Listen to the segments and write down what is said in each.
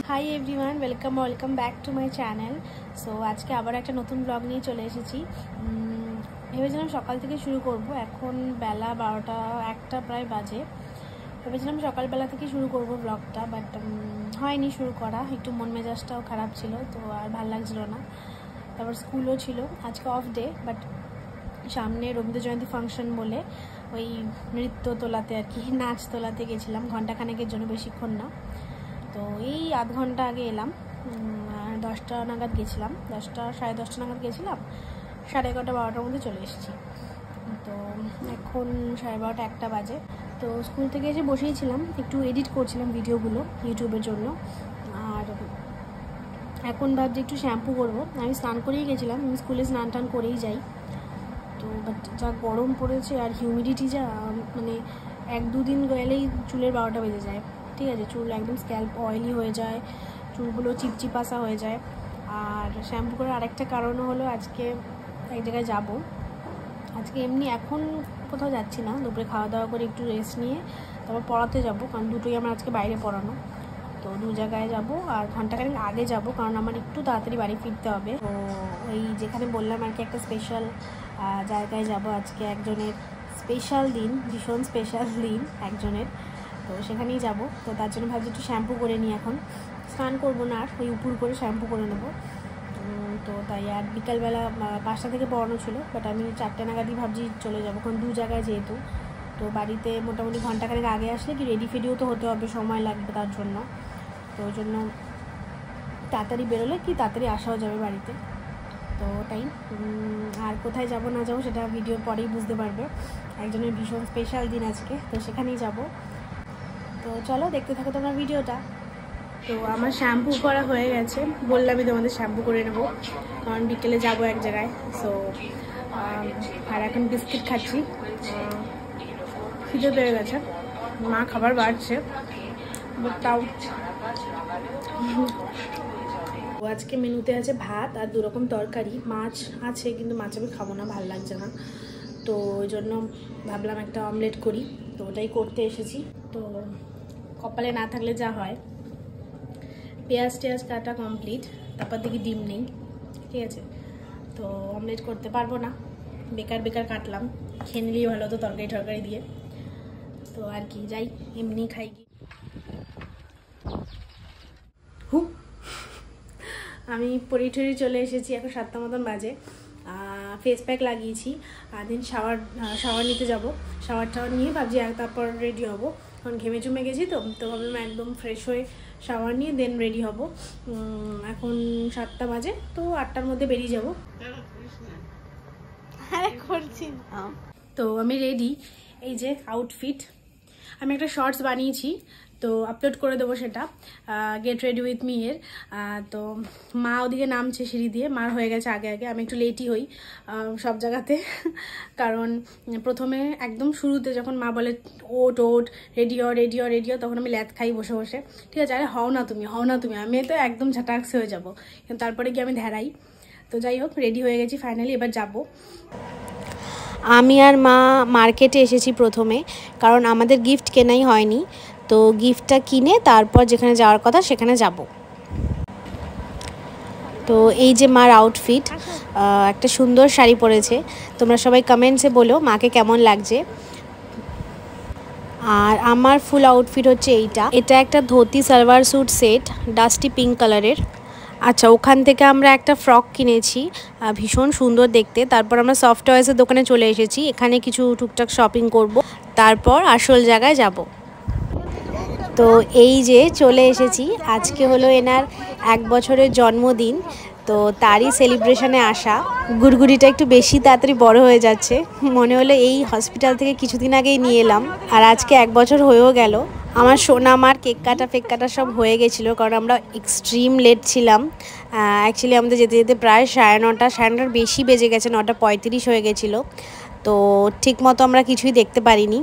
Hi everyone, welcome back to my channel. So আজকে আবার একটা নতুন ব্লগ নিয়ে চলে এসেছি। ভেবেছিলাম সকাল থেকে শুরু করব, এখন বেলা 12টা 1টা প্রায় বাজে। ভেবেছিলাম সকালবেলা থেকে শুরু করব ব্লগটা, বাট হয়নি শুরু করা। একটু মন মেজাজটাও খারাপ ছিল, তো আর ভালো লাগছিল না। তারপর স্কুলও ছিল, আজকে অফ ডে, বাট সামনে রবীন্দ্র জয়ন্তী ফাংশন বলে ওই নৃত্য তোলাতে আর কি, নাচ তোলাতে গেছিলাম ঘন্টাখানেকের জন্য, বেশিক্ষণ না। তো এই আধ ঘন্টা আগে এলাম, 10টা নাগাদ গেছিলাম, 10টা সাড়ে 10টা নাগাদ গেছিলাম, 11:30 12টার মধ্যে চলে এসেছি। তো এখন 12:30 1টা বাজে। তো স্কুল থেকে এসে বসেইছিলাম, একটু এডিট করছিলাম ভিডিওগুলো ইউটিউবের জন্য। আর এখন ভাবছি একটু শ্যাম্পু করবো। আমি স্নান করেই গেছিলাম, আমি স্কুলে স্নান টান করেই যাই। তো বাট যা গরম পড়েছে আর হিউমিডিটি যা, মানে 1-2 দিন গেলেই চুলের 12টা বেজে যায়। ঠিক আছে, চুল একদম স্ক্যাল্প অয়েলি হয়ে যায়, চুলগুলো চিপচিপাসা হয়ে যায়। আর শ্যাম্পু করার আরেকটা কারণও হলো আজকে এক জায়গায় যাব। আজকে এমনি এখন কোথাও যাচ্ছি না, দুপুরে খাওয়া দাওয়া করে একটু রেস্ট নিয়ে তারপর পড়াতে যাব, কারণ দুটোই আমার আজকে বাইরে পড়ানো। তো 2 জায়গায় যাব, আর ঘন্টাখানেক আগে যাব, কারণ আমার একটু তাড়াতাড়ি বাড়ি ফিরতে হবে। তো ওই যেখানে বললাম আর কি, একটা স্পেশাল জায়গায় যাব আজকে। একজনের স্পেশাল দিন, ভীষণ স্পেশাল দিন একজনের, তো সেখানেই যাব। তো তার জন্য ভাবছি একটু শ্যাম্পু করে নিই। এখন স্নান করবো না, আর ওই উপর করে শ্যাম্পু করে নেবো। তো তাই আর বিকালবেলা 5টা থেকে পড়ানো ছিল, বাট আমি 4টে নাগাদই ভাবছি চলে যাবো, কারণ 2 জায়গায় যেহেতু। তো বাড়িতে মোটামুটি ঘন্টাখানেক আগে আসলে কি রেডি ফেডিও তো হতে হবে, সময় লাগবে তার জন্য। তো ওই জন্য তাড়াতাড়ি বেরোলে কি তাড়াতাড়ি আসাও যাবে বাড়িতে। তো ওটাই। আর কোথায় যাব না যাবো সেটা ভিডিওর পরেই বুঝতে পারবে। একজনের ভীষণ স্পেশাল দিন আজকে, তো সেখানেই যাব। তো চলো দেখতে থাকো তোমার ভিডিওটা। তো আমার শ্যাম্পু করা হয়ে গেছে, বললামই তোমাদের শ্যাম্পু করে নেবো, কারণ বিকেলে যাবো এক জায়গায়। সো আর এখন বিস্কিট খাচ্ছি, খিদে পেয়ে গেছে, মা খাবার বাড়ছে, তাও। আজকে মেনুতে আছে ভাত আর 2 রকম তরকারি, মাছ আছে, কিন্তু মাছ আমি খাবো না, ভালো লাগছে না। তো ওই জন্য ভাবলাম একটা অমলেট করি, তো ওটাই করতে এসেছি। তো কপালে না থাকলে যা হয়। পেঁয়াজ টেয়াজ কাটা কমপ্লিট, তারপর দেখি ডিম নেই। ঠিক আছে, তো অমলেট করতে পারবো না, বেকার কাটলাম, খেয়ে নিলেই ভালো হতো তরকারি দিয়ে। তো আর কি, যাই এমনি খাই কি। আমি পরিঠরি চলে এসেছি, এখন 7টা মতন বাজে। ফেস প্যাক লাগিয়েছি, আর দিন শাওয়ার নিতে যাব। শাওয়ার নিয়ে ভাবছি তারপর রেডি হব, কারণ ঘেমে চুমে গেছি। তো ভাবলাম একদম ফ্রেশ হয়ে শাওয়ার নিয়ে দেন রেডি হব। এখন 7টা বাজে, তো 8টার মধ্যে বেরিয়ে যাব। তো আমি রেডি, এই যে আউটফিট। আমি একটা শর্টস বানিয়েছি, তো আপলোড করে দেবো সেটা, গেট রেডি উইথ মি এর। তো মা ওদিকে নামছে সিঁড়ি দিয়ে, মার হয়ে গেছে আগে, আমি একটু লেটই হই সব জায়গাতে। কারণ প্রথমে একদম শুরুতে যখন মা বলে ওট রেডি হও, তখন আমি ল্যাথ খাই বসে বসে। ঠিক আছে, আরে হও না তুমি, আমি তো একদম ঝাঁটাক্সি হয়ে যাবো, কিন্তু তারপরে গিয়ে আমি ধ্যারাই। তো যাই হোক, রেডি হয়ে গেছি ফাইনালি, এবার যাবো। আমি আর মা মার্কেটে এসেছি প্রথমে, কারণ আমাদের গিফট কেনাই হয়নি। তো গিফটটা কিনে তারপর যেখানে যাওয়ার কথা সেখানে যাব। তো এই যে মার আউটফিট, একটা সুন্দর শাড়ি পরেছে। তোমরা সবাই কমেন্টসে বলো মাকে কেমন লাগছে। আর আমার ফুল আউটফিট হচ্ছে এটা একটা dhoti salwar suit set, dusty pink কালারের। আচ্ছা, ওখান থেকে আমরা একটা ফ্রক কিনেছি, ভীষণ সুন্দর দেখতে। তারপর আমরা সফট টয়েসের দোকানে চলে এসেছি, এখানে কিছু টুকটাক শপিং করব, তারপর আসল জায়গায় যাব। তো এই যে চলে এসেছি, আজকে হলো এনার 1 বছরের জন্মদিন, তো তারই সেলিব্রেশনে আসা। গুড়গুড়িটা একটু বেশি তাড়াতাড়ি বড় হয়ে যাচ্ছে, মনে হলো এই হসপিটাল থেকে কিছুদিন আগেই নিয়ে এলাম। আর আজকে 1 বছর হয়েও গেল। আমার সোনা মার কেক কাটা সব হয়ে গেছিলো, কারণ আমরা এক্সট্রিম লেট ছিলাম। অ্যাকচুয়ালি আমাদের যেতে যেতে প্রায় 9:30 বেশি বেজে গেছে, 9:35 হয়ে গেছিলো। তো ঠিক মতো আমরা কিছুই দেখতে পারিনি।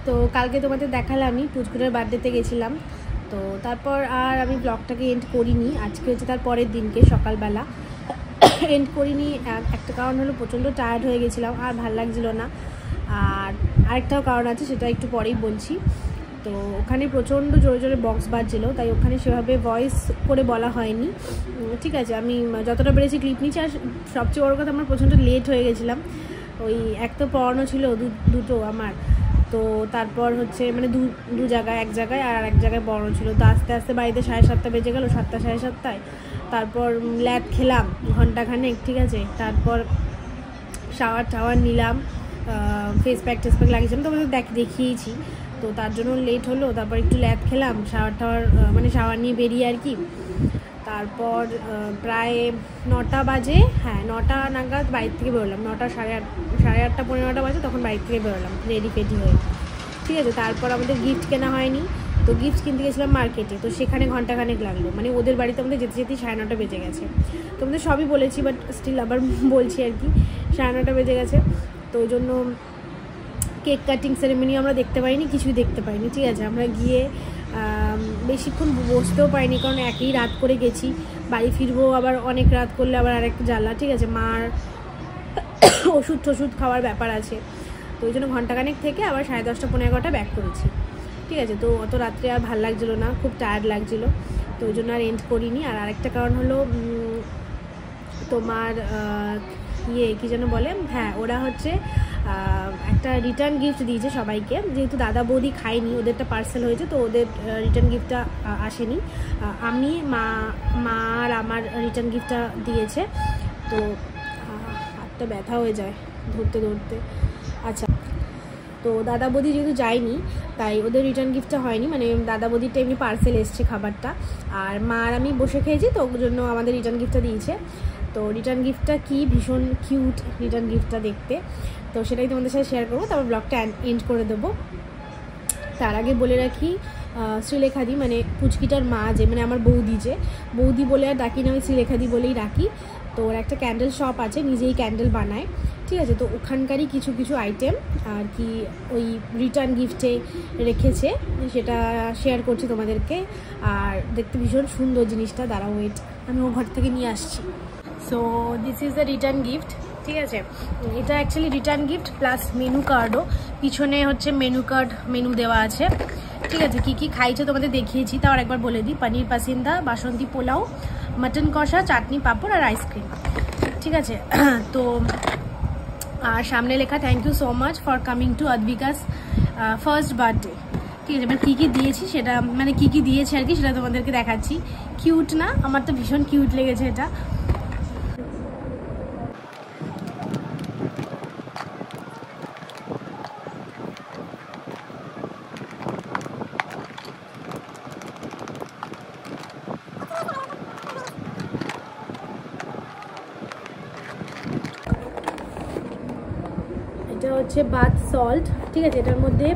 তো কালকে তোমাদের দেখালাম আমি পুচকুটার বার্থডেতে গেছিলাম। তো তারপর আর আমি ব্লগটাকে এন্ড করিনি। আজকে হচ্ছে তার পরের দিনকে সকালবেলা এন্ড করিনি। একটা কারণ হলো প্রচণ্ড টায়ার্ড হয়ে গেছিলাম, আর ভাল লাগছিলো না। আর আরেকটাও কারণ আছে, সেটা একটু পরেই বলছি। তো ওখানে প্রচণ্ড জোরে জোরে বক্স বাজছিলো, তাই ওখানে সেভাবে ভয়েস করে বলা হয়নি। ঠিক আছে, আমি যতটা পেরেছি ক্লিপ নিচ্ছি। আর সবচেয়ে বড়ো কথা, আমার প্রচণ্ড লেট হয়ে গেছিলাম। ওই এক তো পড়ানো ছিল দুটো আমার, তো তারপর হচ্ছে মানে দু জায়গায়, এক জায়গায় আর এক জায়গায় পড়ানো ছিল। তো আস্তে আস্তে বাড়িতে 7:30 বেজে গেলো, 7টা 7:30। তারপর ল্যাব খেলাম ঘন্টাখানেক, ঠিক আছে। তারপর শাওয়ার নিলাম, ফেস প্যাক লাগিয়েছিলাম, তোমাদের দেখিয়েছি। তো তার জন্য লেট হলো। তারপর একটু ল্যাব খেলাম, মানে শাওয়ার নিয়ে বেরিয়ে আর কি। তারপর প্রায় 9টা বাজে, হ্যাঁ 9টা নাগাদ বাড়ির থেকে বেরোলাম। 9টা সাড়ে 8টা 9:30 বাজে, তখন বাড়ির থেকে বেরোলাম রেডি হয়ে, ঠিক আছে। তারপর আমাদের গিফট কেনা হয়নি, তো গিফট কিনতে গেছিলাম মার্কেটে। তো সেখানে ঘন্টাখানেক লাগলো, মানে ওদের বাড়িতে আমাদের যেতে 9:30 বেজে গেছে। তোমাদের সবই বলেছি, বাট স্টিল আবার বলছি আর কি, 9:30 বেজে গেছে। তো ওই জন্য কেক কাটিং সেরেমনি আমরা দেখতে পাইনি, কিছুই দেখতে পাইনি, ঠিক আছে। আমরা গিয়ে বেশিক্ষণ বসতেও পাইনি, কারণ একই রাত করে গেছি। বাড়ি ফিরবো আবার অনেক রাত করলে আবার আরেক জ্বালা, ঠিক আছে। মার ওষুধ খাওয়ার ব্যাপার আছে। তো ওই জন্য ঘন্টাখানেক থেকে আবার 10:30 পৌনে 11টা ব্যাক করেছি, ঠিক আছে। তো অত রাত্রে আর ভালো লাগছিলো না, খুব টায়ার্ড লাগছিলো। তো ওই জন্য আর এন্ড করিনি। আর আরেকটা কারণ হলো তোমার কী যেন বলে, হ্যাঁ ওরা হচ্ছে একটা রিটার্ন গিফট দিয়েছে সবাইকে। যেহেতু দাদা বৌদি খায়নি, ওদেরটা পার্সেল হয়েছে, তো ওদের রিটার্ন গিফটটা আসেনি। আমি মা আর আমার রিটার্ন গিফটটা দিয়েছে। তো হাতটা ব্যথা হয়ে যায় ধরতে। আচ্ছা, তো দাদা বৌদি যেহেতু যায়নি, তাই ওদের রিটার্ন গিফটটা হয়নি, মানে দাদা বৌদিরটা এমনি পার্সেল এসছে খাবারটা। আর মা আর আমি বসে খেয়েছি, তো ওর জন্য আমাদের রিটার্ন গিফটটা দিয়েছে। তো রিটার্ন গিফটটা কি ভীষণ কিউট রিটার্ন গিফটটা দেখতে, তো সেটাই তোমাদের সাথে শেয়ার করবো। তারপর ব্লগটা এন্ড করে দেবো। তার আগে বলে রাখি, শ্রীলেখাদি মানে পুচকিটার মা, যে মানে আমার বৌদি বলে আর ডাকি না, আমি শ্রীলেখাদি বলেই ডাকি। তো ওর একটা ক্যান্ডেল শপ আছে, নিজেই ক্যান্ডেল বানায়, ঠিক আছে। তো ওখানকারই কিছু আইটেম আর কি ওই রিটার্ন গিফটে রেখেছে, সেটা শেয়ার করছি তোমাদেরকে। আর দেখতে ভীষণ সুন্দর জিনিসটা, দাঁড়াও ওয়েট, আমি ও ঘর থেকে নিয়ে আসছি। So this is the return gift, ঠিক আছে। এটা actually return gift plus menu কার্ডও, পিছনে হচ্ছে মেনু দেওয়া আছে, ঠিক আছে। কী খাইছে তোমাদের দেখিয়েছি, তাও একবার বলে দিই। পনির পাসিন্দা, বাসন্তী পোলাও, মাটন কষা, চাটনি পাঁপড় আর আইসক্রিম, ঠিক আছে। তো আর সামনে লেখা thank you so much for coming to Adwik's first birthday, ঠিক আছে। এবার কী দিয়েছি সেটা, মানে কী দিয়েছে আর কি, সেটা তোমাদেরকে দেখাচ্ছি। কিউট না? আমার তো ভীষণ কিউট লেগেছে এটা। এটা হচ্ছে বাথ সল্ট, ঠিক আছে। এটার মধ্যে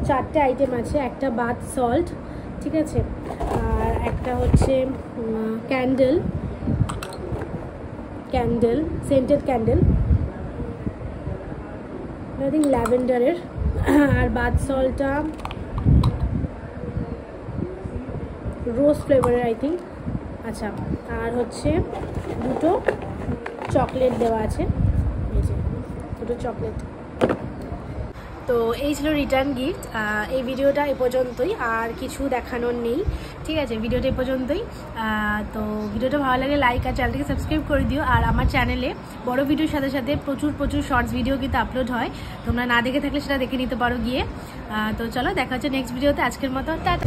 4টে আইটেম আছে। একটা বাথ সল্ট, ঠিক আছে। আর একটা হচ্ছে candle, scented candle, I think ল্যাভেন্ডারের। আর বাথ সল্টটা রোজ ফ্লেভারের আই থিঙ্ক। আচ্ছা, আর হচ্ছে দুটো চকলেট দেওয়া আছে, এই যে দুটো চকলেট। তো এই ছিল রিটার্ন গিফট। এই ভিডিওটা এ পর্যন্তই, আর কিছু দেখানোর নেই, ঠিক আছে। ভিডিওটা এ পর্যন্তই। তো ভিডিওটা ভালো লাগলে লাইক আর চ্যানেলটাকে সাবস্ক্রাইব করে দিও। আর আমার চ্যানেলে বড় ভিডিওর সাথে সাথে প্রচুর শর্টস ভিডিও কিন্তু আপলোড হয়, তোমরা না দেখে থাকলে সেটা দেখে নিতে পারো গিয়ে। তো চলো, দেখা হচ্ছে নেক্সট ভিডিওতে। আজকের মতো টাটা।